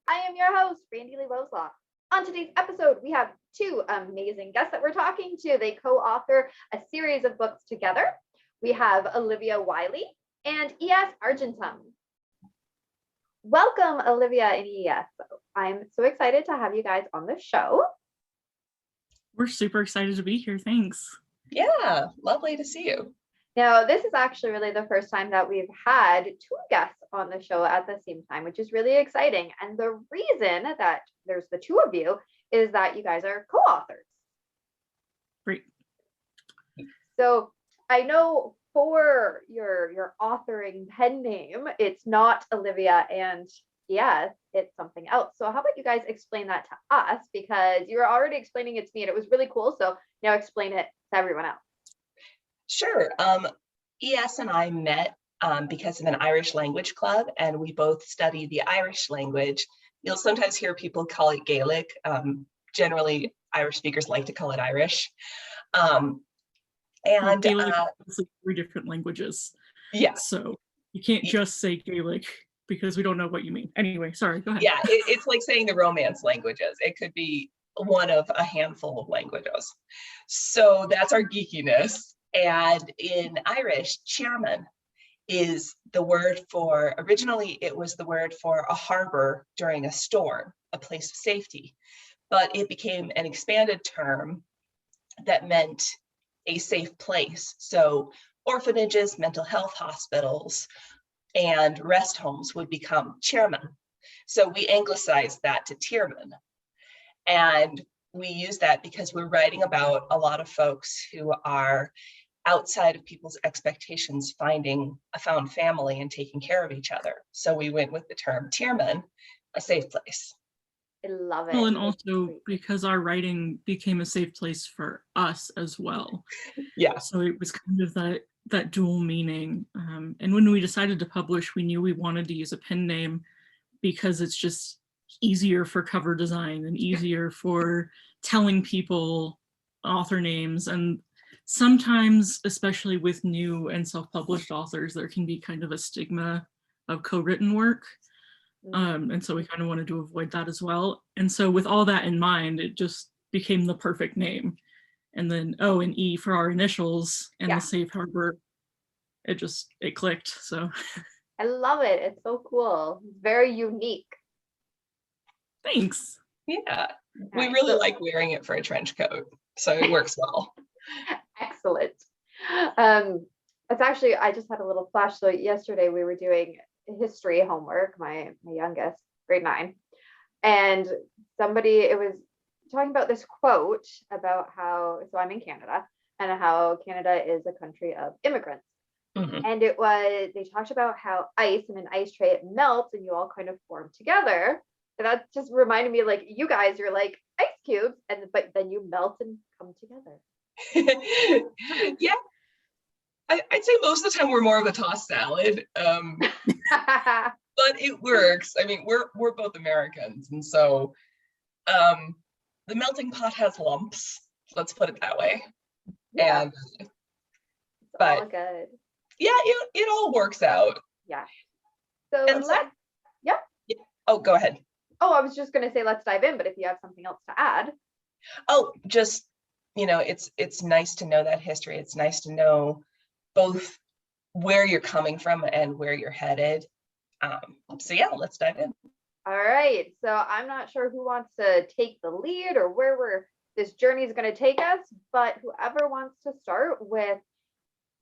I am your host, Randi-lee. On today's episode, we have two amazing guests that we're talking to. They co-author a series of books together. We have Olivia Wiley and E.S. Argentum. Welcome, Olivia and E.S. I'm so excited to have you guys on the show. We're super excited to be here. Thanks. Yeah, lovely to see you. Now, this is actually really the first time that we've had two guests on the show at the same time, which is really exciting. And the reason that there's the two of you is that you guys are co-authors. Great. So I know for your authoring pen name, it's not Olivia and E.S, it's something else. So how about you guys explain that to us? Because you were already explaining it to me and it was really cool. So now explain it to everyone else. Sure. E.S. and I met because of an Irish language club, and we both study the Irish language. You'll sometimes hear people call it Gaelic. Generally, Irish speakers like to call it Irish. And Gaelic is like 3 different languages. Yeah. So you can't just say Gaelic because we don't know what you mean. Anyway, sorry, go ahead. Yeah, it's like saying the Romance languages. It could be one of a handful of languages. So that's our geekiness. And in Irish, Tearman is the word for, originally it was the word for a harbor during a storm, a place of safety, but it became an expanded term that meant a safe place. So orphanages, mental health hospitals, and rest homes would become Tearman. So we anglicized that to Tearman. And we use that because we're writing about a lot of folks who are outside of people's expectations, finding a found family and taking care of each other. So we went with the term Tearman, a safe place. I love it. Well, and also because our writing became a safe place for us as well. Yeah. So it was kind of that dual meaning. And when we decided to publish, we knew we wanted to use a pen name because it's just easier for cover design and easier for telling people author names. And sometimes, especially with new and self-published authors, there can be kind of a stigma of co-written work. And so we kind of wanted to avoid that as well. And so with all that in mind, it just became the perfect name. And then O and E for our initials and the safe harbor, it clicked. So I love it. It's so cool. It's very unique. Thanks. Yeah, we really like wearing it for a trench coat, so it works well. Excellent. It's actually, I just had a little flash. So yesterday we were doing history homework, my youngest, grade 9, and it was talking about this quote about how, so I'm in Canada, and how Canada is a country of immigrants. Mm-hmm. And they talked about how ice in an ice tray, it melts and you all kind of form together. And that just reminded me, like, you guys, you're like ice cubes, but then you melt and come together. Yeah. I'd say most of the time we're more of a tossed salad, but it works. I mean, we're both Americans, and so the melting pot has lumps. Let's put it that way. Yeah. And it's all good. Yeah, it all works out. Yeah. So yeah. Oh, go ahead. Oh, I was just going to say let's dive in, but if you have something else to add. Oh, just, it's nice to know that history. It's nice to know both where you're coming from and where you're headed. So yeah, let's dive in. All right. So I'm not sure who wants to take the lead or where this journey is going to take us, but whoever wants to start with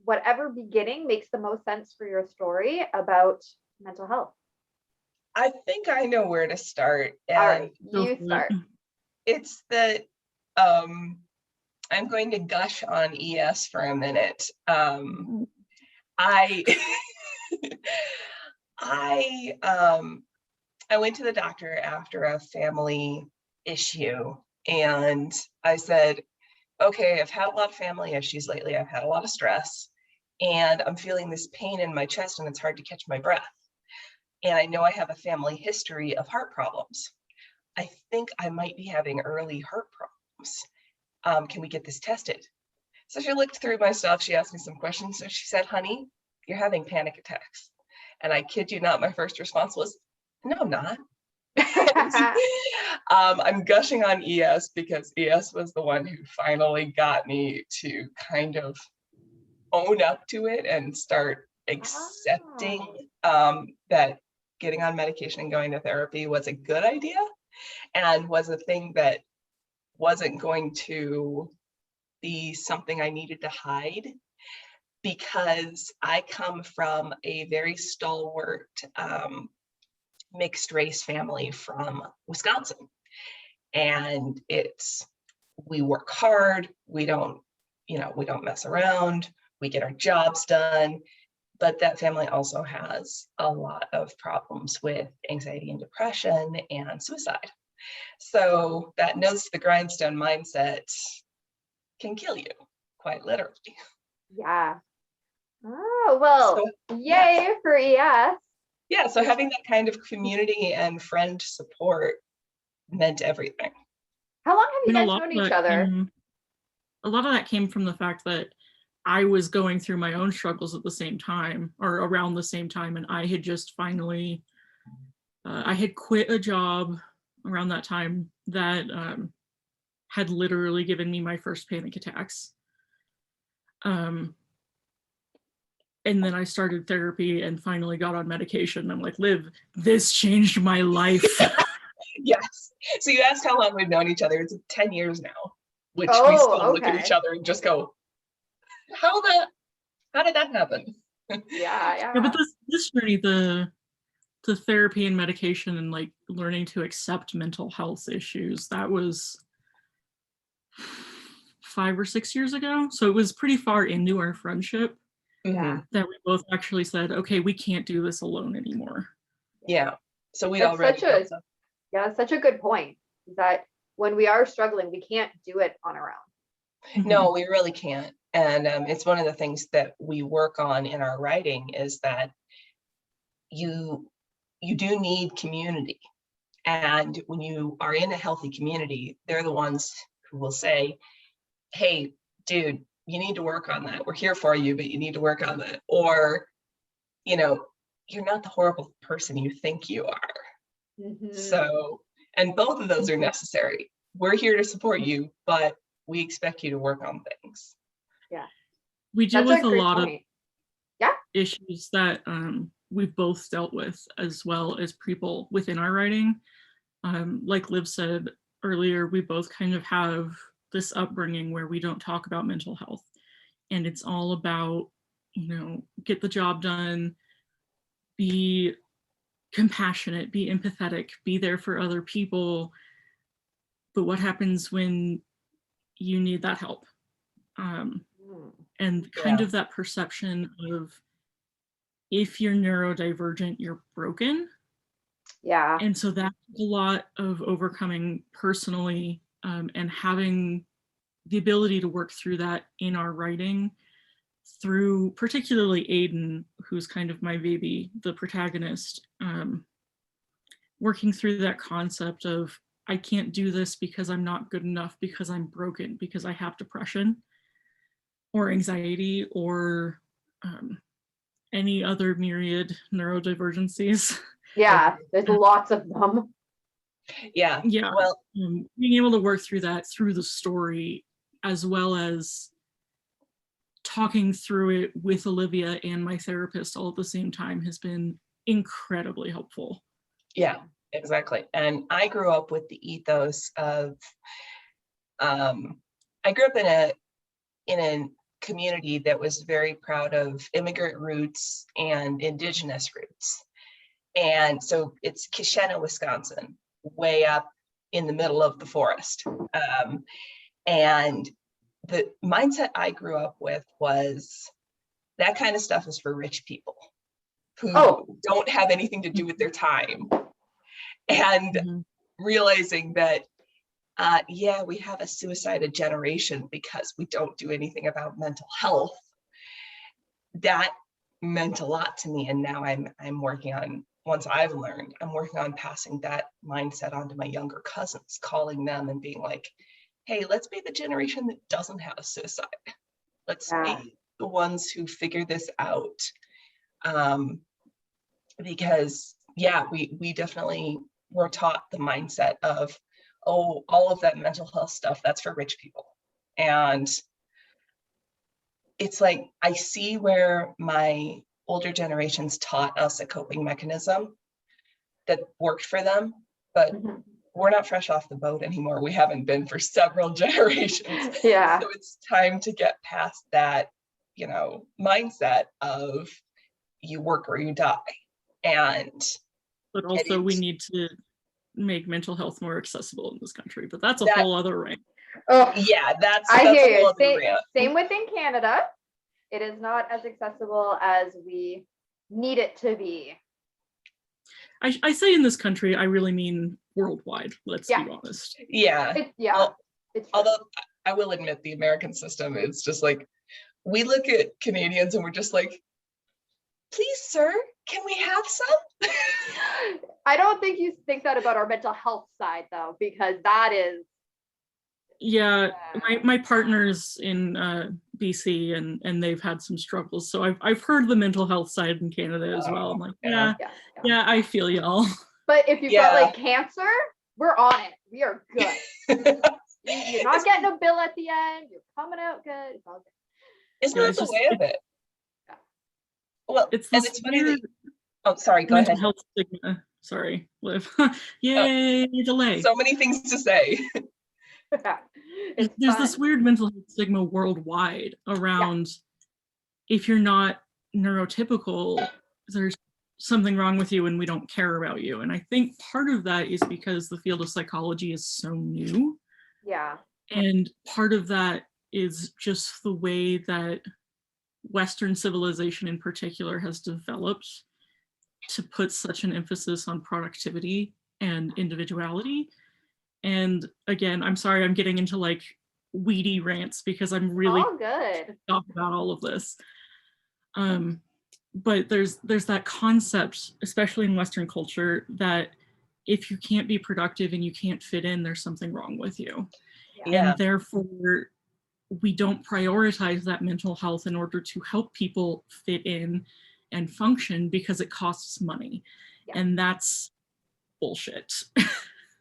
whatever beginning makes the most sense for your story about mental health. I think I know where to start. All right, you start. It's that I'm going to gush on E.S. for a minute. I went to the doctor after a family issue, and I said, okay, I've had a lot of family issues lately. I've had a lot of stress, and I'm feeling this pain in my chest, and it's hard to catch my breath. And I know I have a family history of heart problems. I think I might be having early heart problems. Can we get this tested? So she looked through my stuff. She asked me some questions. So she said, honey, you're having panic attacks. And I kid you not, my first response was, no, I'm not. I'm gushing on ES because ES was the one who finally got me to kind of own up to it and start accepting that getting on medication and going to therapy was a good idea and was a thing that wasn't going to be something I needed to hide, because I come from a very stalwart mixed race family from Wisconsin. And we work hard, we don't mess around, we get our jobs done. But that family also has a lot of problems with anxiety and depression and suicide. So that nose to the grindstone mindset can kill you, quite literally. Yeah. Oh, well, So, yay for ES. Yeah, so having that kind of community and friend support meant everything. How long have you a guys lot known of each that other? a lot of that came from the fact that I was going through my own struggles at the same time, or around the same time, and I had just finally, I had quit a job around that time that had literally given me my first panic attacks. And then I started therapy and finally got on medication. I'm like, Liv, this changed my life. Yes. So you asked how long we've known each other. It's 10 years now, which we Oh, still look at okay. each other and just go, how did that happen? Yeah. Yeah, but this journey, the therapy and medication and like learning to accept mental health issues, that was 5 or 6 years ago. So it was pretty far into our friendship Yeah. that we both actually said, okay, we can't do this alone anymore. Yeah. So we That's already such a good point, is that when we are struggling, we can't do it on our own. No, we really can't. And it's one of the things that we work on in our writing is that you do need community. And when you are in a healthy community, they're the ones who will say, hey, dude, you need to work on that. We're here for you, but you need to work on that. Or, you're not the horrible person you think you are. So, and both of those are necessary. We're here to support you, but we expect you to work on things. Yeah. We deal with a lot of Yeah. issues that we've both dealt with, as well as people within our writing. Like Liv said earlier, we both kind of have this upbringing where we don't talk about mental health. And it's all about, get the job done, be compassionate, be empathetic, be there for other people. But what happens when you need that help? And kind of that perception of, if you're neurodivergent, you're broken. Yeah. And so that's a lot of overcoming personally, and having the ability to work through that in our writing through particularly Aiden, who's kind of my baby, the protagonist, working through that concept of, I can't do this because I'm not good enough, because I'm broken, because I have depression or anxiety or any other myriad neurodivergencies. Yeah, there's lots of them. Yeah. Yeah. Well, being able to work through that through the story, as well as talking through it with Olivia and my therapist all at the same time, has been incredibly helpful. Yeah, exactly. And I grew up with the ethos of, I grew up in a community that was very proud of immigrant roots and indigenous roots. And so it's Keshena, Wisconsin, way up in the middle of the forest. And the mindset I grew up with was that kind of stuff is for rich people who don't have anything to do with their time. And realizing that, we have a suicided generation because we don't do anything about mental health. That meant a lot to me. And now I'm working on, once I've learned, I'm working on passing that mindset on to my younger cousins, calling them and being like, hey, let's be the generation that doesn't have suicide. Let's be the ones who figure this out. Because we definitely we're taught the mindset of, oh, all of that mental health stuff, that's for rich people. And it's like, I see where my older generations taught us a coping mechanism that worked for them, but we're not fresh off the boat anymore. We haven't been for several generations. Yeah. So it's time to get past that, you know, mindset of you work or you die. But also we need to make mental health more accessible in this country, but that's a whole other rant. Oh yeah, that's I a hear whole you. other rant. Same within Canada. It is not as accessible as we need it to be. I say in this country, I really mean worldwide, let's be honest. Yeah. Well, although I will admit the American system is just like, we look at Canadians and we're just like, please, sir, can we have some? I don't think you think that about our mental health side though, because that is. Yeah, my partner's in BC and they've had some struggles. So I've heard the mental health side in Canada as well. I'm like, yeah, I feel y'all. But if you've got like cancer, we're on it. We are good. You're not getting a bill at the end. You're coming out good. It's all good. Isn't that the way of it? Well, it's funny that oh, sorry, go ahead. Health stigma. Sorry, Liv. Yay, delay. So many things to say. There's this weird mental health stigma worldwide around if you're not neurotypical, there's something wrong with you and we don't care about you. And I think part of that is because the field of psychology is so new. Yeah. And part of that is just the way that Western civilization in particular has developed to put such an emphasis on productivity and individuality. And again, I'm sorry, I'm getting into like weedy rants because I'm really good about all of this. But there's that concept, especially in Western culture, that if you can't be productive and you can't fit in, there's something wrong with you. Yeah. And therefore, we don't prioritize that mental health in order to help people fit in and function because it costs money. Yeah. And that's bullshit.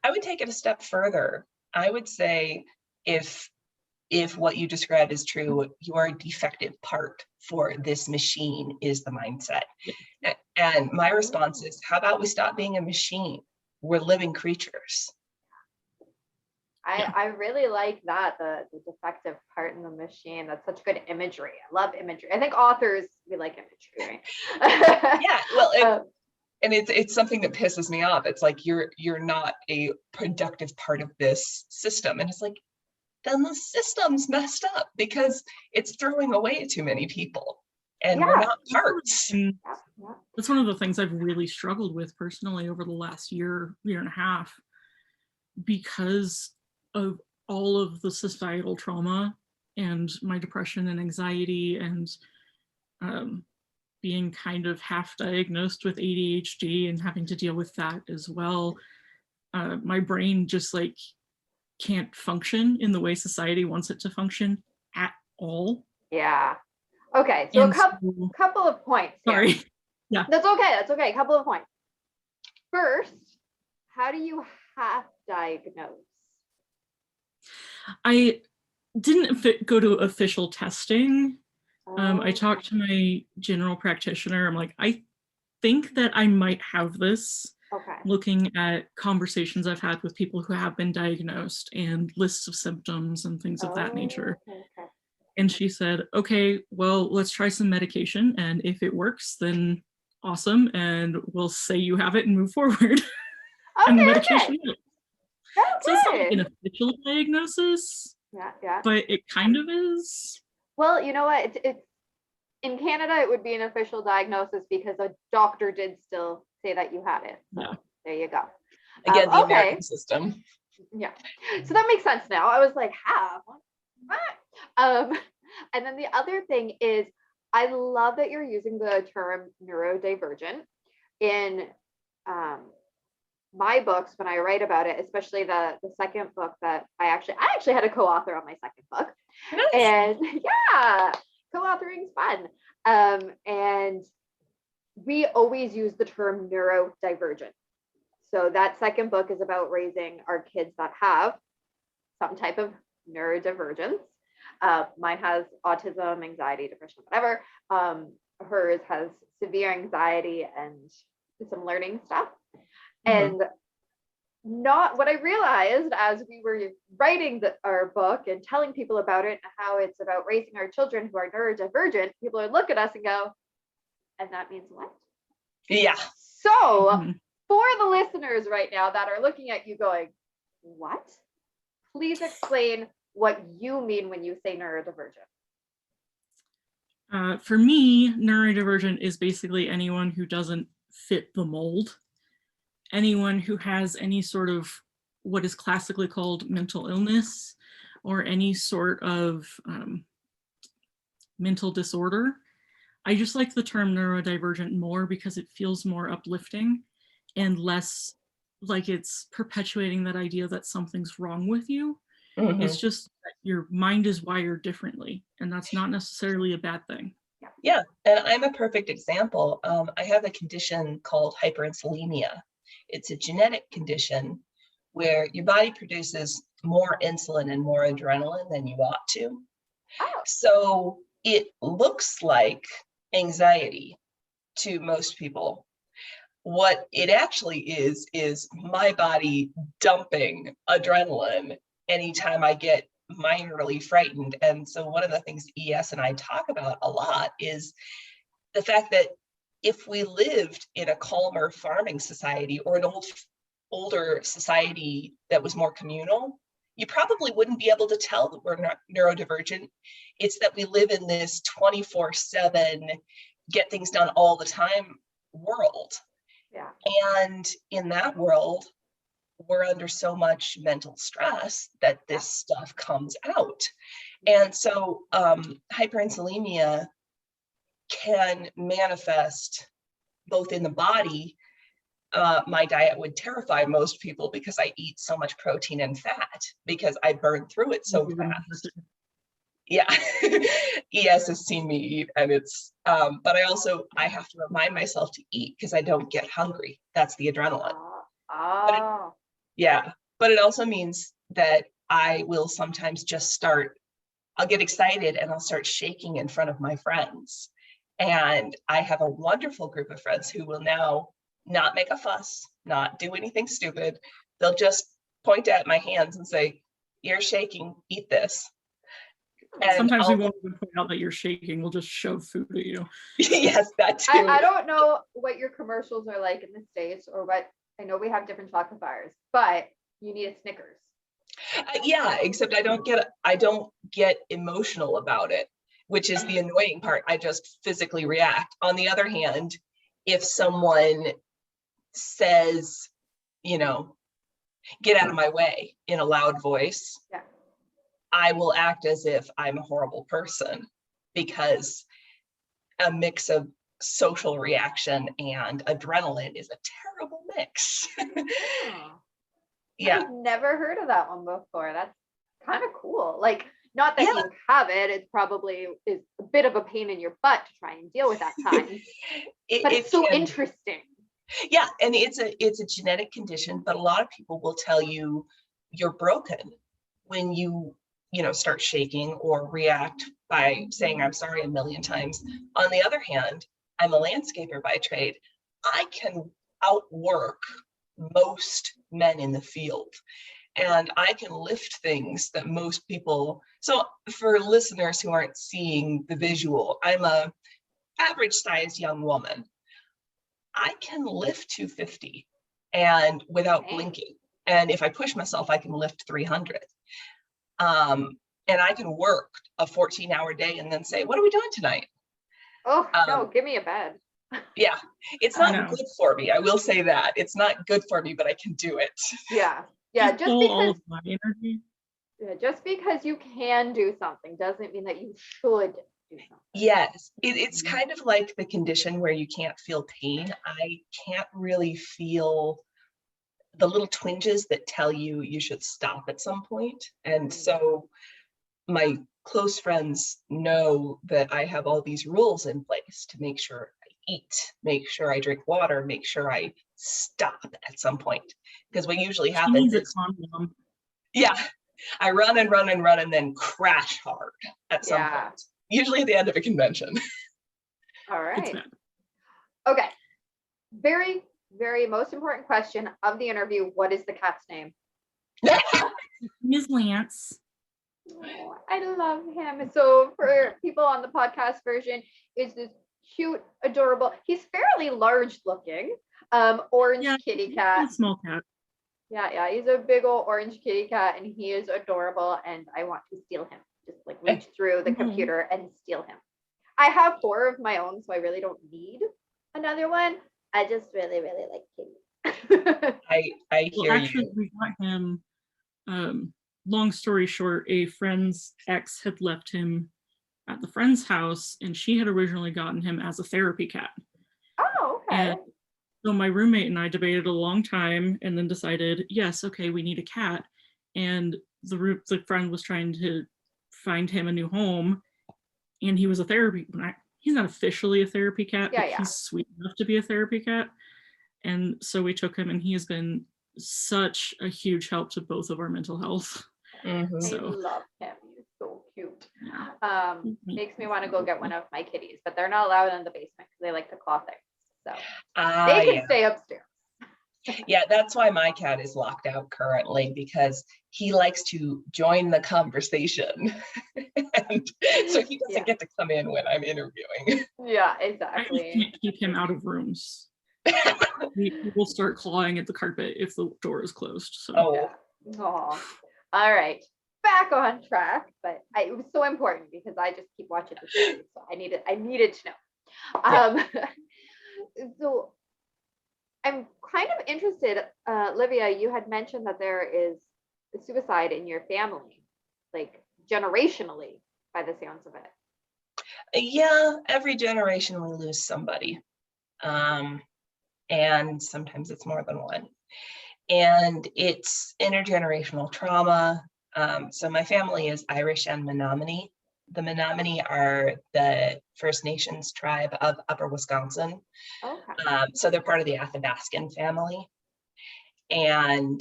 I would take it a step further. I would say if what you described is true, your defective part for this machine is the mindset. And my response is, how about we stop being a machine? We're living creatures. I really like that, the defective part in the machine. That's such good imagery. I love imagery. I think authors, we like imagery, right? Yeah, well, and it's something that pisses me off. It's like, you're not a productive part of this system. And it's like, then the system's messed up because it's throwing away too many people. And we're not parts. That's one of the things I've really struggled with personally over the last year and a half, because of all of the societal trauma and my depression and anxiety and being kind of half diagnosed with ADHD and having to deal with that as well. My brain just like can't function in the way society wants it to function at all. Yeah. Okay, so a couple of points here. Sorry. Yeah. That's okay. A couple of points. First, how do you half diagnose? I didn't go to official testing. I talked to my general practitioner. I'm like, I think that I might have this. Okay. Looking at conversations I've had with people who have been diagnosed and lists of symptoms and things of that nature. Okay. And she said, okay, well, let's try some medication. And if it works, then awesome. And we'll say you have it and move forward. Okay, and the medication okay. So it's not like an official diagnosis. Yeah. But it kind of is. Well, you know what? It's in Canada, it would be an official diagnosis because a doctor did still say that you had it. So yeah. There you go. Again, the American system. Yeah. So that makes sense now. I was like, how? What? And then the other thing is, I love that you're using the term neurodivergent in my books when I write about it, especially the second book that I actually had a co-author on my second book. Nice. And yeah, co-authoring is fun. And we always use the term neurodivergent. So that second book is about raising our kids that have some type of neurodivergence. Mine has autism, anxiety, depression, whatever. Hers has severe anxiety and some learning stuff. And not what I realized as we were writing our book and telling people about it and how it's about raising our children who are neurodivergent, people would look at us and go, and that means what? Yeah. So for the listeners right now that are looking at you going, what? Please explain what you mean when you say neurodivergent. For me, neurodivergent is basically anyone who doesn't fit the mold. Anyone who has any sort of what is classically called mental illness or any sort of mental disorder. I just like the term neurodivergent more because it feels more uplifting and less like it's perpetuating that idea that something's wrong with you. It's just that your mind is wired differently, and that's not necessarily a bad thing. Yeah, and I'm a perfect example. I have a condition called hyperinsulinemia. It's a genetic condition where your body produces more insulin and more adrenaline than you ought to. Oh. So it looks like anxiety to most people. What it actually is my body dumping adrenaline anytime I get minorly frightened. And so one of the things ES and I talk about a lot is the fact that if we lived in a calmer farming society or an older society that was more communal, you probably wouldn't be able to tell that we're not neurodivergent. It's that we live in this 24/7, get things done all the time world. Yeah. And in that world, we're under so much mental stress that this stuff comes out. And so hyperinsulinemia can manifest both in the body. My diet would terrify most people because I eat so much protein and fat because I burn through it so fast. Yeah, ES has seen me eat, and it's, but I have to remind myself to eat because I don't get hungry. That's the adrenaline. Oh. But it also means that I will sometimes I'll get excited and I'll start shaking in front of my friends. And I have a wonderful group of friends who will now not make a fuss, not do anything stupid. They'll just point at my hands and say, "You're shaking, eat this." And sometimes we won't even point out that you're shaking. We'll just shove food at you. Yes, that too. I don't know what your commercials are like in the States or what, I know we have different chocolate bars, but you need a Snickers. Yeah, except I don't get emotional about it, which is the annoying part. I just physically react. On the other hand, if someone says, get out of my way in a loud voice, I will act as if I'm a horrible person because a mix of social reaction and adrenaline is a terrible mix. Yeah. I've never heard of that one before. That's kind of cool. Like, not that you have it, it probably is a bit of a pain in your butt to try and deal with at times. But it's so interesting. Yeah, and it's a genetic condition, but a lot of people will tell you you're broken when you start shaking or react by saying I'm sorry a million times. On the other hand, I'm a landscaper by trade. I can outwork most men in the field, and I can lift things that most people. So for listeners who aren't seeing the visual, I'm a average sized young woman. I can lift 250 and without blinking. And if I push myself, I can lift 300. And I can work a 14-hour day and then say, what are we doing tonight? Oh, no, give me a bed. Yeah, it's not good for me. I will say that. It's not good for me, but I can do it. Yeah. Just because you can do something doesn't mean that you should do something. Yes, it's kind of like the condition where you can't feel pain. I can't really feel the little twinges that tell you should stop at some point. And so my close friends know that I have all these rules in place to make sure I eat, make sure I drink water, make sure I stop at some point. Because what usually She happens needs a is, condom. yeah, I run and run and run and then crash hard at some Yeah. point, usually at the end of a convention. All It's right. bad. Okay. Very, very most important question of the interview. What is the cat's name? Ms. Lance. Oh, I love him. So for people on the podcast version, is this cute, adorable. He's fairly large looking. Orange Yeah, kitty he's cat. a small cat. Yeah, he's a big old orange kitty cat and he is adorable and I want to steal him. Just like reach through the computer and steal him. I have 4 of my own, so I really don't need another one. I just really, really like kitties. I Well, hear actually, you. we got him. Long story short, a friend's ex had left him at the friend's house, and she had originally gotten him as a therapy cat. Oh, okay. And so my roommate and I debated a long time, and then decided, yes, okay, we need a cat. And the friend was trying to find him a new home, and he was a therapy. He's not officially a therapy cat, but Yeah. he's sweet enough to be a therapy cat. And so we took him, and he has been such a huge help to both of our mental health. Mhm. I So love him. He's so cute. yeah. Makes me want to go get one of my kitties, but they're not allowed in the basement because they like to claw things. So Ah, they can yeah. stay upstairs. Yeah, that's why my cat is locked out currently, because he likes to join the conversation. And so he doesn't Yeah. get to come in when I'm interviewing. Yeah, I just exactly. can't keep him out of rooms. He will start clawing at the carpet if the door is closed. So Oh, Yeah. Aw. All right. Back on track, but it was so important because I just keep watching the series, so I needed to know. So I'm kind of interested, Olivia, you had mentioned that there is suicide in your family, like generationally, by the sounds of it. yeah, every generation we lose somebody. And sometimes it's more than one. And it's intergenerational trauma. So my family is Irish and Menominee. The Menominee are the First Nations tribe of Upper Wisconsin. Okay. So they're part of the Athabascan family. And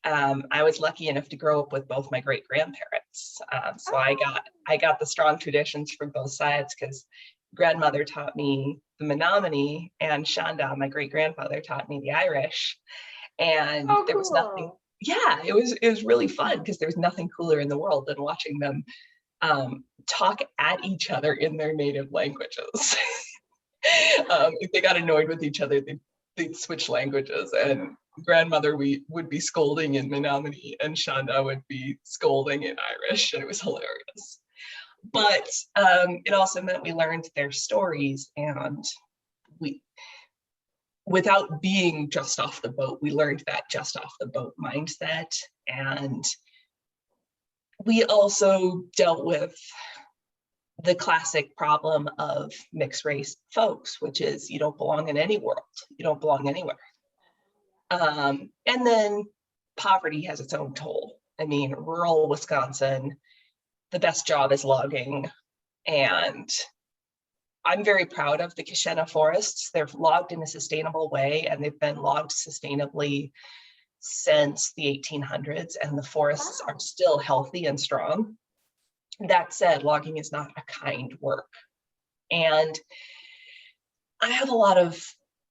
I was lucky enough to grow up with both my great grandparents. So I got the strong traditions from both sides, because grandmother taught me the Menominee, and Shanda, my great grandfather, taught me the Irish. And there was nothing. Cool. Yeah, it was really fun, because there was nothing cooler in the world than watching them talk at each other in their native languages. If they got annoyed with each other, they'd switch languages, and grandmother would be scolding in Menominee and Shanda would be scolding in Irish, and it was hilarious. But it also meant we learned their stories, and without being just off the boat, we learned that just off the boat mindset. And we also dealt with the classic problem of mixed race folks, which is you don't belong in any world, you don't belong anywhere. And then poverty has its own toll. I mean, rural Wisconsin, the best job is logging. And I'm very proud of the Kashena forests. They're logged in a sustainable way, and they've been logged sustainably since the 1800s, and the forests are still healthy and strong. That said, logging is not a kind work. And I have a lot of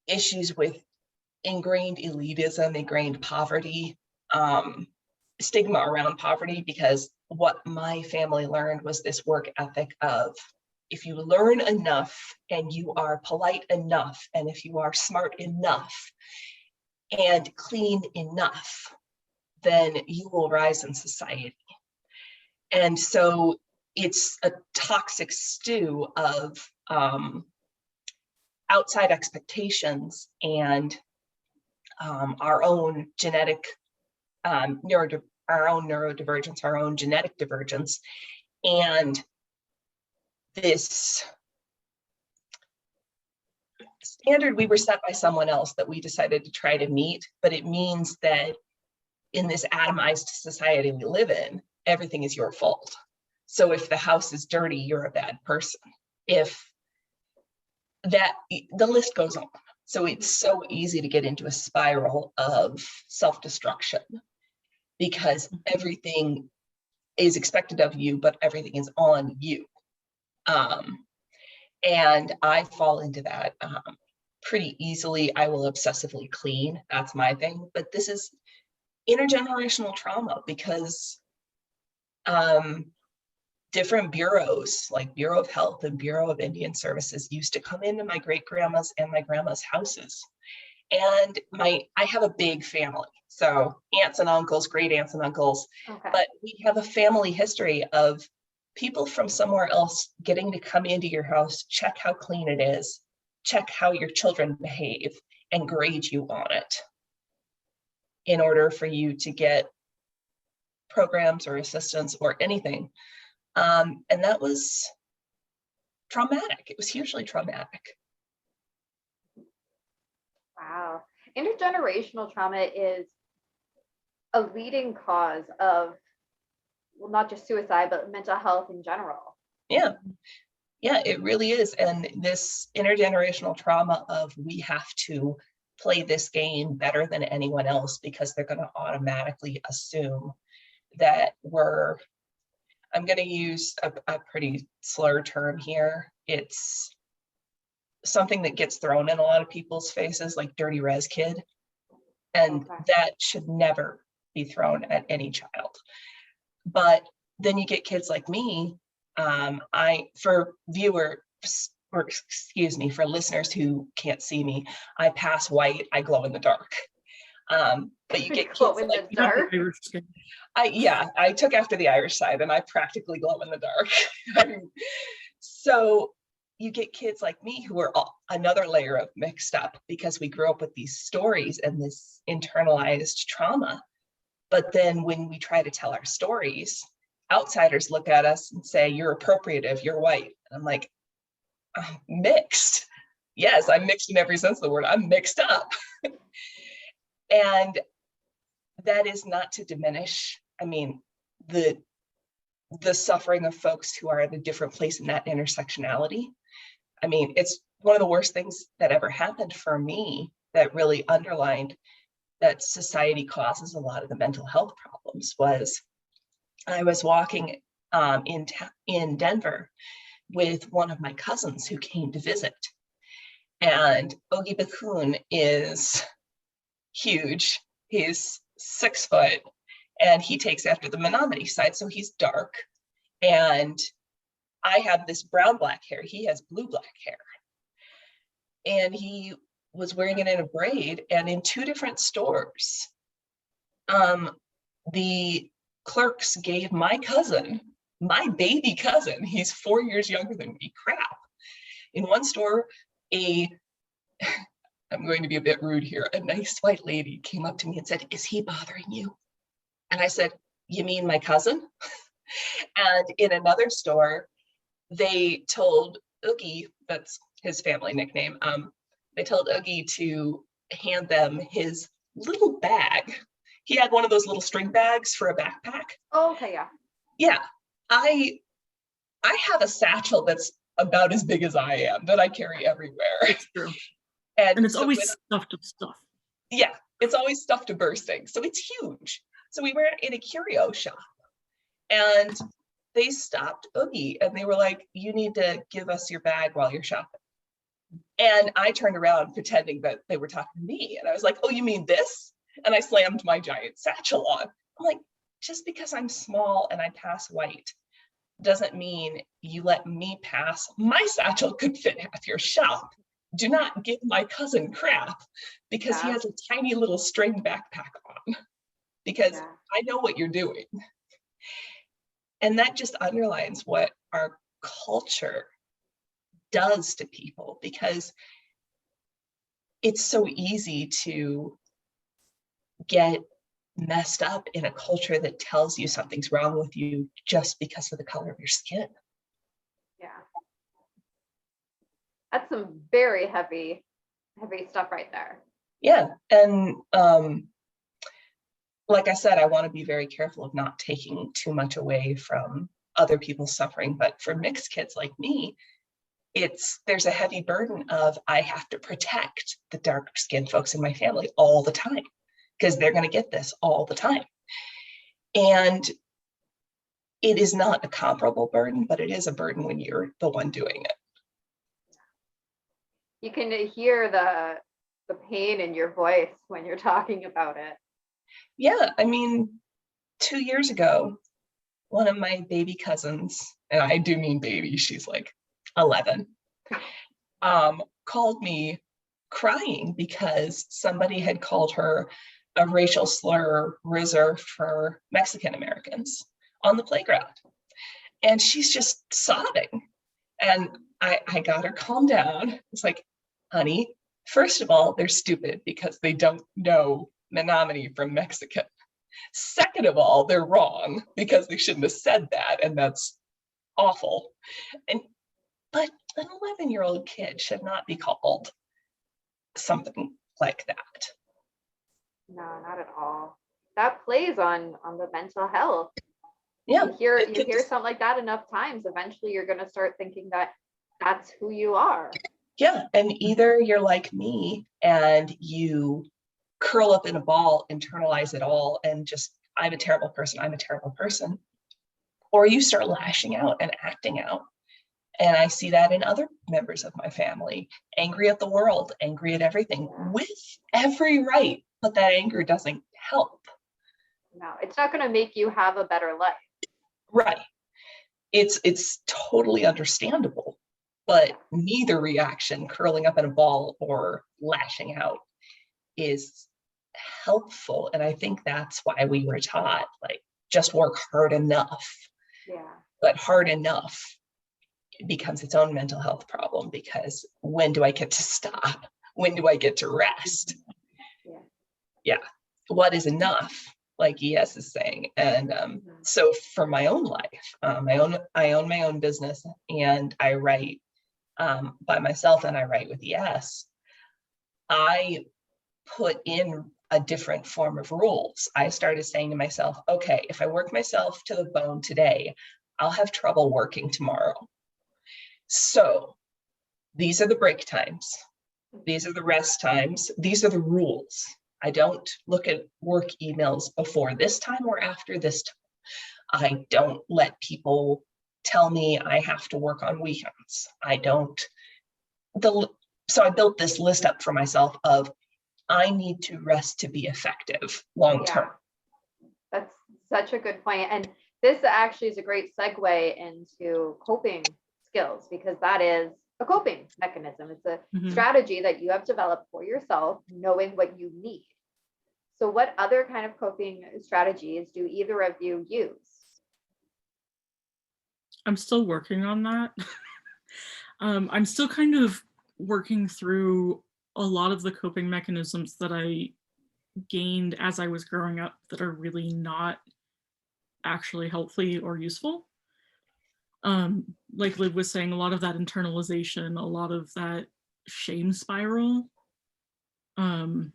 issues with ingrained elitism, ingrained poverty, stigma around poverty, because what my family learned was this work ethic of, if you learn enough and you are polite enough, and if you are smart enough and clean enough, then you will rise in society. And so it's a toxic stew of outside expectations and our own genetic our own neurodivergence, our own genetic divergence, and this standard we were set by someone else that we decided to try to meet. But it means that in this atomized society we live in, everything is your fault. So if the house is dirty, you're a bad person. If that, the list goes on. So it's so easy to get into a spiral of self-destruction because everything is expected of you, but everything is on you. And I fall into that pretty easily. I will obsessively clean. That's my thing. But this is intergenerational trauma because different bureaus like Bureau of Health and Bureau of Indian Services used to come into my great grandma's and my grandma's houses. And I have a big family. So aunts and uncles, great aunts and uncles, Okay. but we have a family history of people from somewhere else getting to come into your house, check how clean it is, check how your children behave, and grade you on it in order for you to get programs or assistance or anything. And that was traumatic. It was hugely traumatic. Wow. Intergenerational trauma is a leading cause of, well, not just suicide, but mental health in general. Yeah. Yeah, it really is. And this intergenerational trauma of we have to play this game better than anyone else because they're going to automatically assume that I'm going to use a pretty slur term here. It's something that gets thrown in a lot of people's faces, like dirty res kid. And Okay. that should never be thrown at any child. But then you get kids like me. For listeners who can't see me, I pass white, I glow in the dark. But you get Glow kids in like the dark. I took after the Irish side and I practically glow in the dark. So you get kids like me who are another layer of mixed up because we grew up with these stories and this internalized trauma. But then when we try to tell our stories, outsiders look at us and say, you're appropriative, you're white. And I'm like, I'm mixed. Yes, I'm mixed in every sense of the word. I'm mixed up. And that is not to diminish, the suffering of folks who are at a different place in that intersectionality. It's one of the worst things that ever happened for me that really underlined that society causes a lot of the mental health problems was I was walking in Denver with one of my cousins who came to visit. And Ogie Bakun is huge. He's 6 foot and he takes after the Menominee side. So he's dark. And I have this brown black hair. He has blue black hair. And he was wearing it in a braid. And in 2 different stores, the clerks gave my cousin, my baby cousin, he's 4 years younger than me, crap. In one store, I'm going to be a bit rude here, a nice white lady came up to me and said, is he bothering you? And I said, you mean my cousin? And in another store, they told Oogie, that's his family nickname, they told Oogie to hand them his little bag. He had one of those little string bags for a backpack. Oh, okay, yeah. Yeah, I have a satchel that's about as big as I am that I carry everywhere. It's true. And it's so always stuffed with stuff. Yeah, it's always stuffed to bursting. So it's huge. So we were in a curio shop and they stopped Oogie and they were like, you need to give us your bag while you're shopping. And I turned around pretending that they were talking to me. And I was like, oh, you mean this? And I slammed my giant satchel on. I'm like, just because I'm small and I pass white doesn't mean you let me pass. My satchel could fit half your shop. Do not give my cousin crap because he has a tiny little string backpack on, because I know what you're doing. And that just underlines what our culture does to people, because it's so easy to get messed up in a culture that tells you something's wrong with you just because of the color of your skin. Yeah. That's some very heavy stuff right there. Yeah. And like I said, I want to be very careful of not taking too much away from other people's suffering. But for mixed kids like me, there's a heavy burden of, I have to protect the dark skinned folks in my family all the time because they're going to get this all the time. And it is not a comparable burden, but it is a burden when you're the one doing it. You can hear the pain in your voice when you're talking about it. Yeah, I mean, 2 years ago, one of my baby cousins, and I do mean baby, she's like 11, called me crying because somebody had called her a racial slur reserved for Mexican Americans on the playground. And she's just sobbing. And I got her calmed down. It's like, honey, first of all, they're stupid because they don't know Menominee from Mexican. Second of all, they're wrong because they shouldn't have said that, and that's awful. But an 11-year-old kid should not be called something like that. No, not at all. That plays on the mental health. Yeah. You hear something like that enough times, eventually you're going to start thinking that that's who you are. Yeah, and either you're like me and you curl up in a ball, internalize it all, and just, I'm a terrible person, or you start lashing out and acting out. And I see that in other members of my family, angry at the world, angry at everything, with every right, but that anger doesn't help. No, it's not going to make you have a better life. Right. It's totally understandable, but neither reaction, curling up in a ball or lashing out, is helpful. And I think that's why we were taught, like, just work hard enough. Yeah. But hard enough becomes its own mental health problem, because when do I get to stop? When do I get to rest? Yeah. What is enough? Like E.S. is saying. And so for my own life, I own my own business, and I write by myself, and I write with E.S. I put in a different form of rules. I started saying to myself, okay, if I work myself to the bone today, I'll have trouble working tomorrow. So these are the break times. These are the rest times. These are the rules. I don't look at work emails before this time or after this time. I don't let people tell me I have to work on weekends. So I built this list up for myself of, I need to rest to be effective long term. Yeah. That's such a good point. And this actually is a great segue into coping skills, because that is a coping mechanism. It's a strategy that you have developed for yourself, knowing what you need. So what other kind of coping strategies do either of you use? I'm still working on that. I'm still kind of working through a lot of the coping mechanisms that I gained as I was growing up that are really not actually helpful or useful. Like Liv was saying, a lot of that internalization, a lot of that shame spiral. One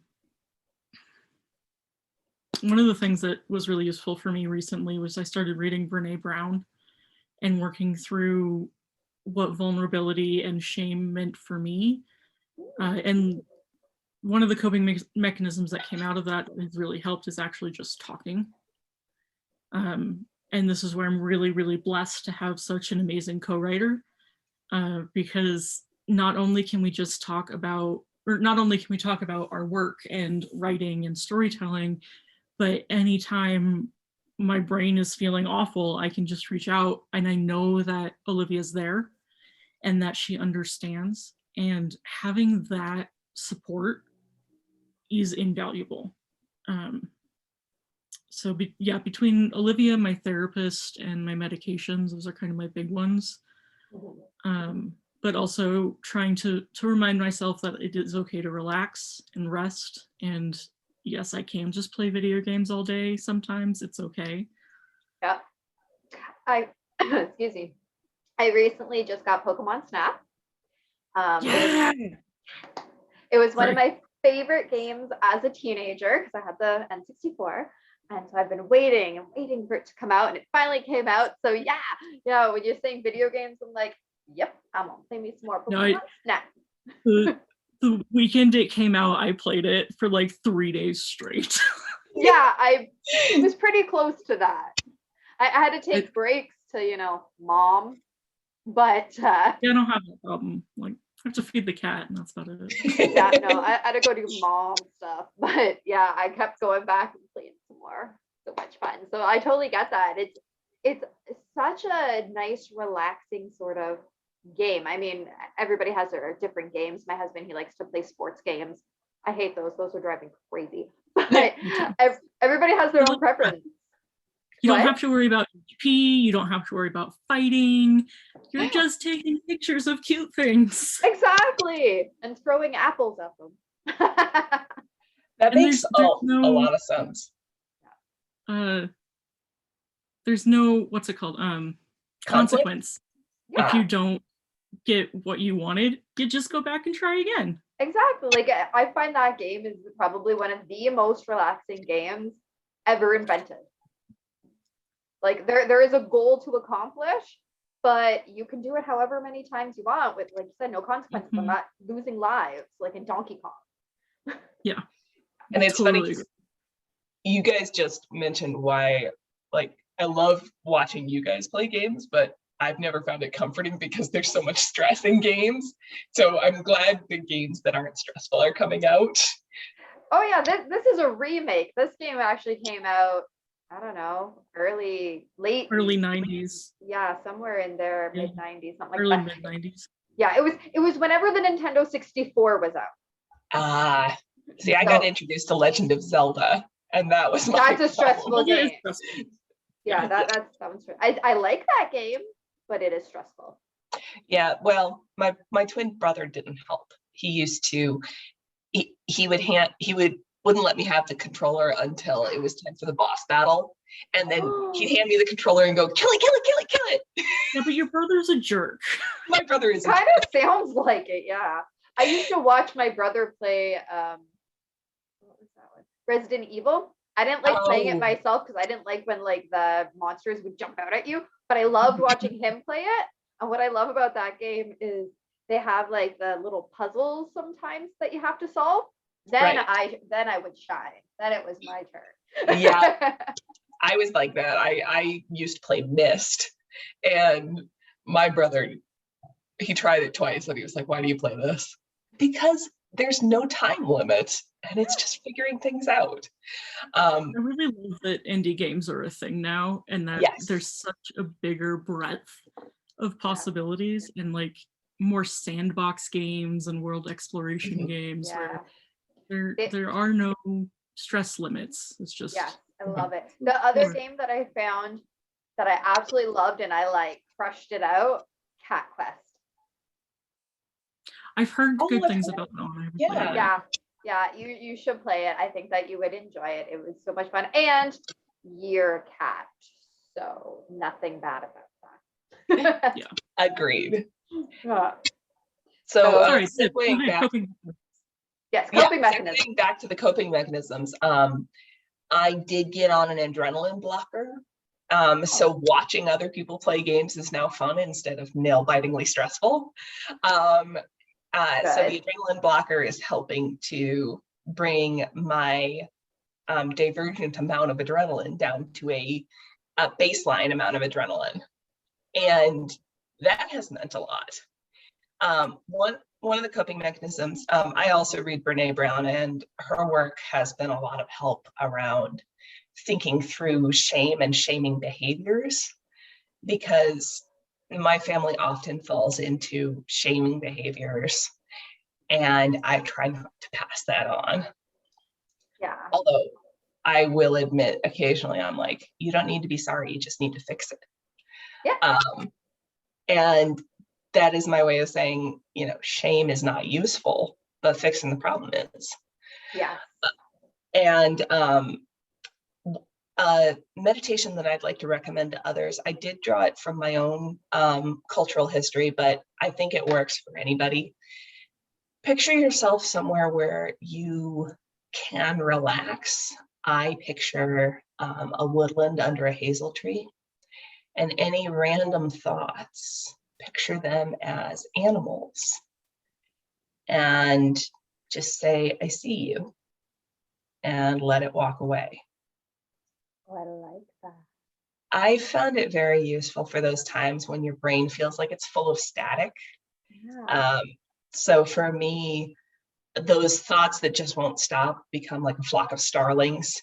of the things that was really useful for me recently was I started reading Brene Brown and working through what vulnerability and shame meant for me. And one of the coping mechanisms that came out of that has really helped is actually just talking. And this is where I'm really, really blessed to have such an amazing co-writer, because not only can we talk about our work and writing and storytelling, but anytime my brain is feeling awful, I can just reach out, and I know that Olivia's there and that she understands, and having that support is invaluable. So between Olivia, my therapist, and my medications, those are kind of my big ones. But also trying to remind myself that it is okay to relax and rest. And yes, I can just play video games all day. Sometimes it's okay. Yeah. Excuse me. I recently just got Pokemon Snap. It was one of my favorite games as a teenager, because I had the N64. And so I've been waiting for it to come out, and it finally came out. So yeah, when you're saying video games, I'm like, yep, I'm gonna play me some more No, Pokemon Snap. the weekend it came out, I played it for like 3 days straight. Yeah, it was pretty close to that. I had to take breaks to, mom, but Yeah, I don't have that problem. Like, I have to feed the cat, and that's about it. yeah, no, I had to go do mom stuff. But yeah, I kept going back and playing some more. So much fun. So I totally get that. It's such a nice, relaxing sort of game. I mean, everybody has their different games. My husband, he likes to play sports games. I hate those. Those are driving crazy. But everybody has their own preference. You don't What? have to worry about HP, you don't have to worry about fighting. You're just taking pictures of cute things. Exactly. And throwing apples at them. That And makes a lot of sense. There's no, what's it called? Consequence. Yeah. If you don't get what you wanted, you just go back and try again. Exactly. Like, I find that game is probably one of the most relaxing games ever invented. Like, there is a goal to accomplish, but you can do it however many times you want with, like you said, no consequences. I'm not losing lives like in Donkey Kong. Yeah. And it's totally funny, you guys just mentioned why, like, I love watching you guys play games, but I've never found it comforting because there's so much stress in games. So I'm glad the games that aren't stressful are coming out. Oh yeah, this is a remake. This game actually came out, I don't know, early 90s. Yeah, somewhere in there, mid 90s, something like early that. Mid 90s. Yeah, it was whenever the Nintendo 64 was out. See, I got introduced to Legend of Zelda, and that was that's a stressful game. Yeah, that one's I like that game, but it is stressful. Yeah, well, my twin brother didn't help. He used to, he wouldn't let me have the controller until it was time for the boss battle, and then he'd hand me the controller and go, kill it. Yeah, but your brother's a jerk. My brother is kind of sounds like it. Yeah, I used to watch my brother play what was that one? Resident Evil. I didn't like playing it myself because I didn't like when like the monsters would jump out at you, but I loved watching him play it. And what I love about that game is they have like the little puzzles sometimes that you have to solve. Then I would shine. Then it was my turn. Yeah, I was like that. I used to play Myst, and my brother, he tried it twice and he was like, why do you play this? Because there's no time limit and it's just figuring things out. I really love that indie games are a thing now, and that there's such a bigger breadth of possibilities and like more sandbox games and world exploration games where there are no stress limits. It's just I love it. The other game that I found that I absolutely loved and I like crushed it out, Cat Quest. I've heard good things about that one. Yeah, you should play it. I think that you would enjoy it. It was so much fun, and you're a cat, so nothing bad about that. Yeah, agreed. So segueing back to the coping mechanisms. I did get on an adrenaline blocker. So watching other people play games is now fun instead of nail-bitingly stressful. So the adrenaline blocker is helping to bring my divergent amount of adrenaline down to a baseline amount of adrenaline. And that has meant a lot. One of the coping mechanisms, I also read Brene Brown, and her work has been a lot of help around thinking through shame and shaming behaviors, because my family often falls into shaming behaviors, and I try not to pass that on. Yeah. Although I will admit occasionally I'm like, you don't need to be sorry, you just need to fix it. Yeah. And that is my way of saying, shame is not useful, but fixing the problem is. Yeah. And meditation that I'd like to recommend to others, I did draw it from my own cultural history, but I think it works for anybody. Picture yourself somewhere where you can relax. I picture a woodland under a hazel tree, and any random thoughts picture them as animals and just say, I see you, and let it walk away. Oh, I like that. I found it very useful for those times when your brain feels like it's full of static. Yeah. So for me, those thoughts that just won't stop become like a flock of starlings,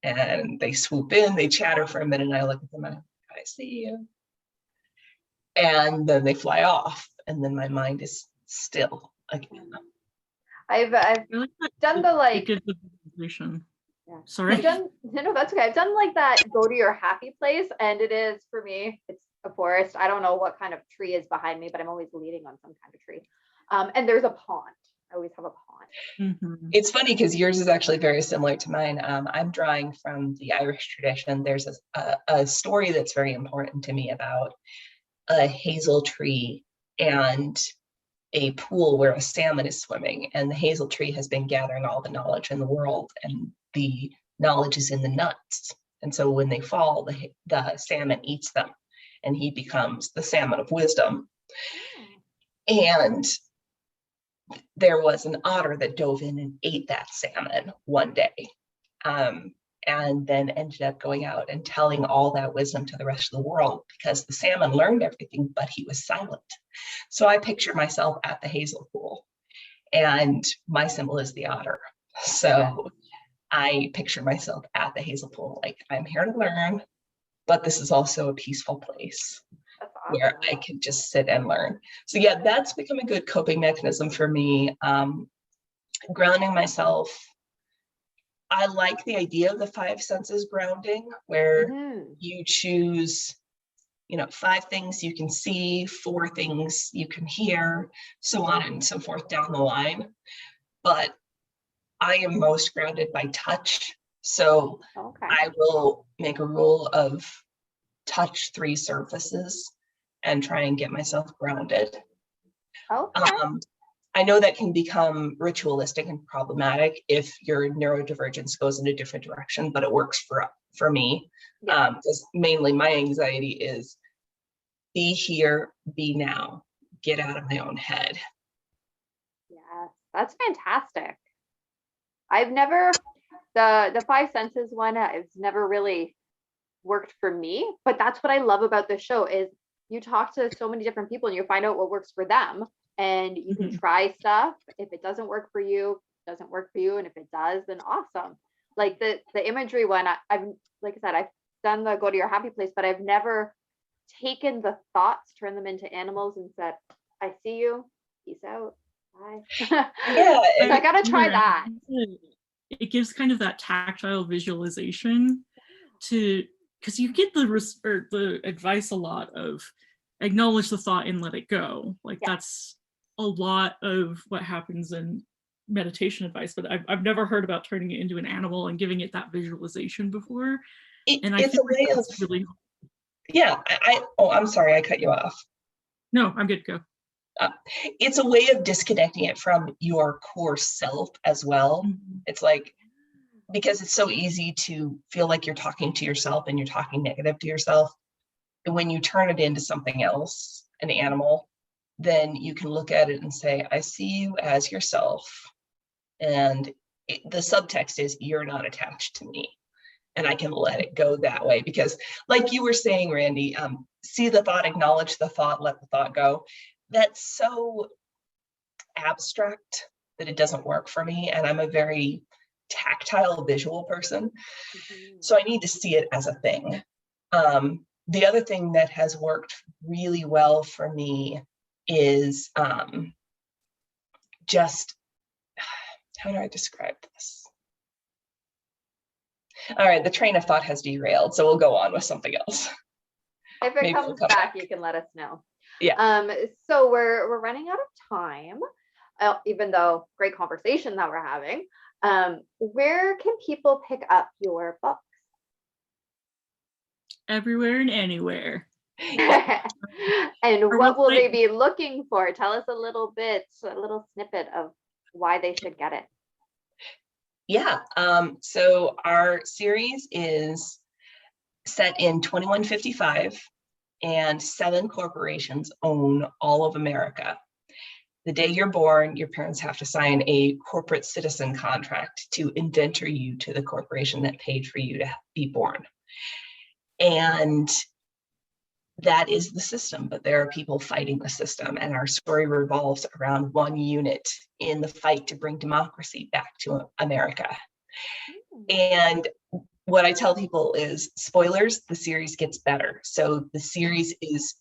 and they swoop in, they chatter for a minute, and I look at them and I see you. And then they fly off, and then my mind is still again. I've I like that done it- the it like, gives the visualization. yeah. Sorry. I've done, no, that's okay. I've done like that go to your happy place, and it is for me, it's a forest. I don't know what kind of tree is behind me, but I'm always leaning on some kind of tree. And there's a pond. I always have a pond. Mhm. It's funny because yours is actually very similar to mine. I'm drawing from the Irish tradition. There's a story that's very important to me about a hazel tree and a pool where a salmon is swimming, and the hazel tree has been gathering all the knowledge in the world, and the knowledge is in the nuts. And so when they fall, the salmon eats them, and he becomes the salmon of wisdom. And there was an otter that dove in and ate that salmon one day, and then ended up going out and telling all that wisdom to the rest of the world, because the salmon learned everything, but he was silent. So I picture myself at the hazel pool, and my symbol is the otter. So I picture myself at the hazel pool, like I'm here to learn, but this is also a peaceful place That's where I awesome. can just sit and learn. So yeah, that's become a good coping mechanism for me. Grounding myself. I like the idea of the 5 senses grounding, where Mhm. you choose, 5 things you can see, 4 things you can hear, so on and so forth down the line. But I am most grounded by touch. So Okay. I will make a rule of touch 3 surfaces and try and get myself grounded. Okay. I know that can become ritualistic and problematic if your neurodivergence goes in a different direction, but it works for me. Yeah. Because mainly my anxiety is be here, be now, get out of my own head. Yeah. That's fantastic. I've never, the 5 senses one has never really worked for me, but that's what I love about this show is you talk to so many different people and you find out what works for them, and you can Mhm. try stuff. If it doesn't work for you, it doesn't work for you, and if it does, then awesome. Like the imagery one, I've, like I said, I've done the go to your happy place, but I've never taken the thoughts, turned them into animals, and said, I see you, peace out, bye. Yeah, So I gotta try Yeah, that. it gives kind of that tactile visualization to, because you get the advice a lot of acknowledge the thought and let it go. Like Yeah. that's a lot of what happens in meditation advice, but I've never heard about turning it into an animal and giving it that visualization before. And I it's feel a way like of, that's really, yeah, I'm sorry, I cut you off. no, I'm good, go. It's a way of disconnecting it from your core self as well. Mhm. It's like, because it's so easy to feel like you're talking to yourself and you're talking negative to yourself. And when you turn it into something else, an animal, then you can look at it and say, I see you as yourself. And the subtext is, you're not attached to me. And I can let it go that way. Because like you were saying, Randy, see the thought, acknowledge the thought, let the thought go. That's so abstract that it doesn't work for me. And I'm a very tactile visual person. So I need to see it as a thing. The other thing that has worked really well for me is just, how do I describe this? All right, the train of thought has derailed, so we'll go on with something else. If it Maybe we'll comes come back, you can let us know. Yeah. So we're running out of time, even though great conversation that we're having. Where can people pick up your books? Everywhere and anywhere. And Our what will they website- be looking for? Tell us a little snippet of why they should get it. Yeah, so our series is set in 2155, and 7 corporations own all of America. The day you're born, your parents have to sign a corporate citizen contract to indenture you to the corporation that paid for you to be born. And that is the system, but there are people fighting the system, and our story revolves around one unit in the fight to bring democracy back to America. And what I tell people is, spoilers, the series gets better. So the series is,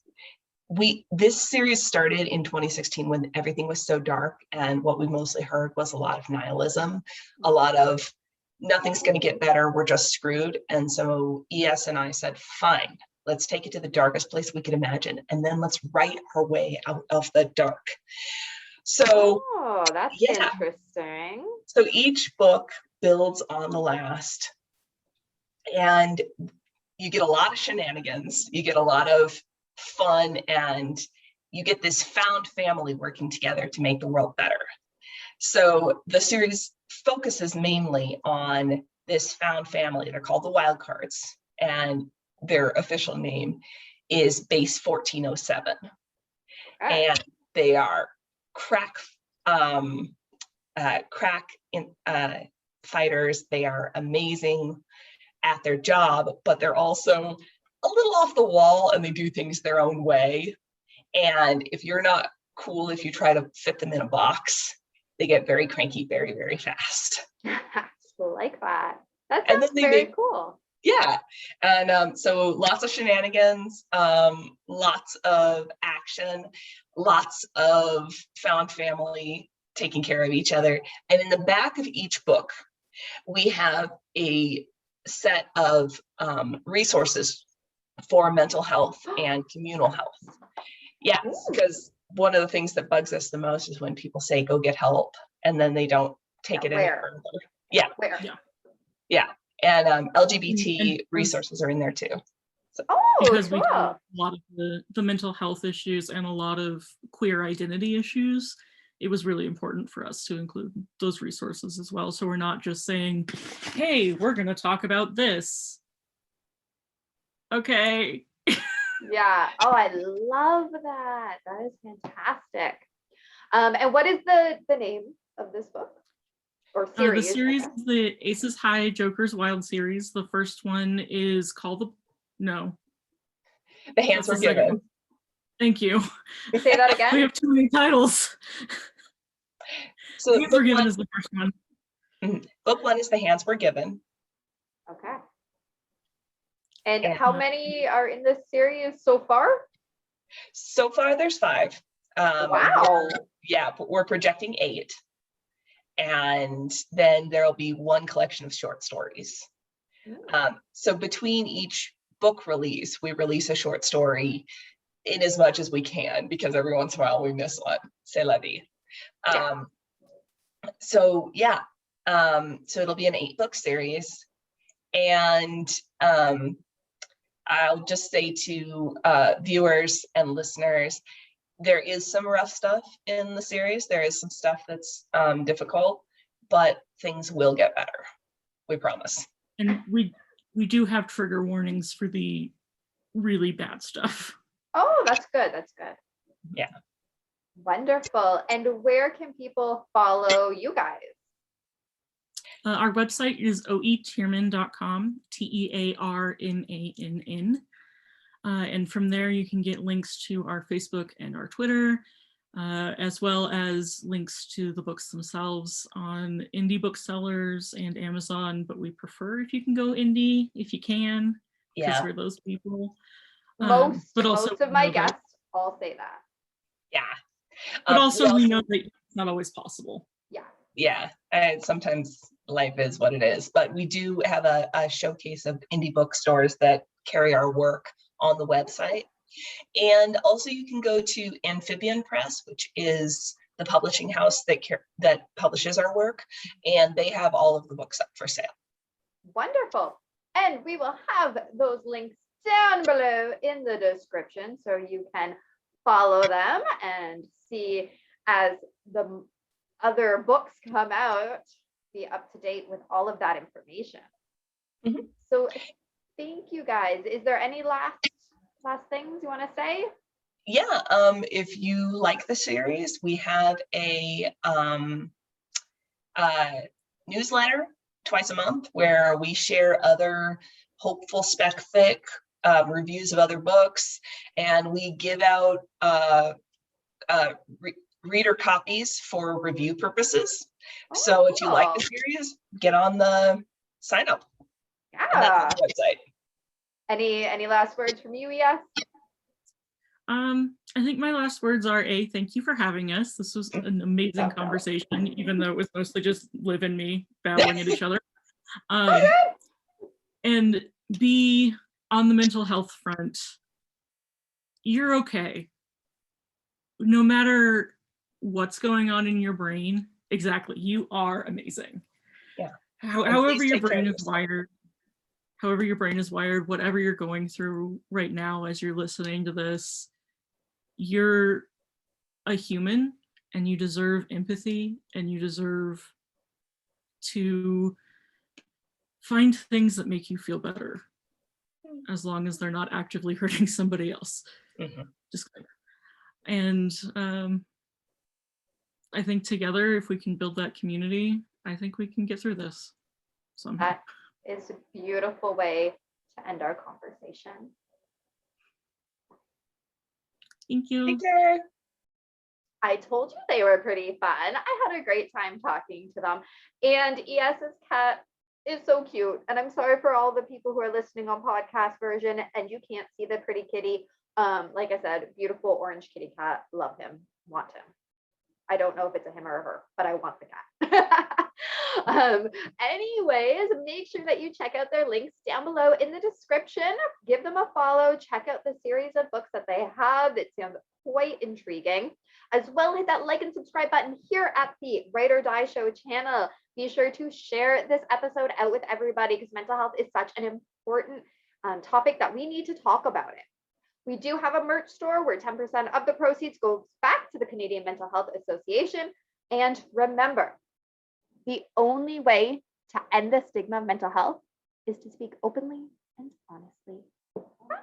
this series started in 2016 when everything was so dark, and what we mostly heard was a lot of nihilism, a lot of nothing's going to get better, we're just screwed. And so E.S. and I said, fine, let's take it to the darkest place we could imagine, and then let's write our way out of the dark. So, that's yeah. interesting. So each book builds on the last, and you get a lot of shenanigans, you get a lot of fun, and you get this found family working together to make the world better. So the series focuses mainly on this found family. They're called the Wild Cards, and their official name is Base 1407. And they are crack fighters. They are amazing at their job, but they're also a little off the wall, and they do things their own way. And if you're not cool, if you try to fit them in a box, they get very cranky very, very fast. Like that. That sounds very cool. Yeah. And so lots of shenanigans, lots of action, lots of found family taking care of each other. And in the back of each book, we have a set of resources for mental health and communal health. Yes, because one of the things that bugs us the most is when people say, go get help, and then they don't take it any further. Yeah. Yeah. And LGBT resources are in there too. So, because we have a lot of the mental health issues and a lot of queer identity issues, it was really important for us to include those resources as well. So we're not just saying, hey, we're going to talk about this. Okay. Yeah. Oh, I love that. That is fantastic. And what is the name of this book or series? The series is the Aces High Jokers Wild series. The first one is called The Hands Were Given. Thank you. You say that again? We have too many titles. So Hands Were Given is the first one. Book 1 is The Hands Were Given. Okay. And how many are in this series so far? So far, there's 5. Wow. We're projecting 8. And then there'll be 1 collection of short stories. So between each book release, we release a short story in as much as we can, because every once in a while we miss one. C'est la vie. So it'll be an 8-book series. And I'll just say to viewers and listeners, there is some rough stuff in the series. There is some stuff that's difficult, but things will get better. We promise. And we do have trigger warnings for the really bad stuff. Oh, that's good. That's good. Yeah. Wonderful. And where can people follow you guys? Our website is oetearman.com, TEARMANN. And from there, you can get links to our Facebook and our Twitter, as well as links to the books themselves on indie booksellers and Amazon. But we prefer if you can go indie, if you can, because we're those people. Most of my guests all say that. Yeah. But also we know that it's not always possible. Yeah. And sometimes life is what it is. But we do have a showcase of indie bookstores that carry our work on the website. And also you can go to Amphibian Press, which is the publishing house that publishes our work, and they have all of the books up for sale. Wonderful. And we will have those links down below in the description, so you can follow them and see as the other books come out, be up to date with all of that information. So thank you guys. Is there any last last things you want to say? Yeah, if you like the series, we have a newsletter twice a month where we share other hopeful spec fic reviews of other books, and we give out reader copies for review purposes. So if you like the series, get on the sign up. Yeah. And that's on the website. Any last words from you, E.S.? I think my last words are thank you for having us. This was an amazing conversation, even though it was mostly just Liv and me babbling at each other. And B, on the mental health front, you're okay. No matter what's going on in your brain, exactly, you are amazing. Yeah. However your brain is wired, whatever you're going through right now as you're listening to this, you're a human and you deserve empathy, and you deserve to find things that make you feel better, as long as they're not actively hurting somebody else. Disclaimer. And I think together, if we can build that community, I think we can get through this somehow. That is a beautiful way to end our conversation. Thank you. Take care. I told you they were pretty fun. I had a great time talking to them. And E.S.'s cat is so cute. And I'm sorry for all the people who are listening on podcast version and you can't see the pretty kitty. Like I said, beautiful orange kitty cat. Love him. Want him. I don't know if it's a him or a her, but I want the cat. Anyways, make sure that you check out their links down below in the description. Give them a follow. Check out the series of books that they have. It sounds quite intriguing. As well, hit that like and subscribe button here at the Write or Die Show channel. Be sure to share this episode out with everybody because mental health is such an important topic that we need to talk about it. We do have a merch store where 10% of the proceeds goes back to the Canadian Mental Health Association. And remember, the only way to end the stigma of mental health is to speak openly and honestly. Bye.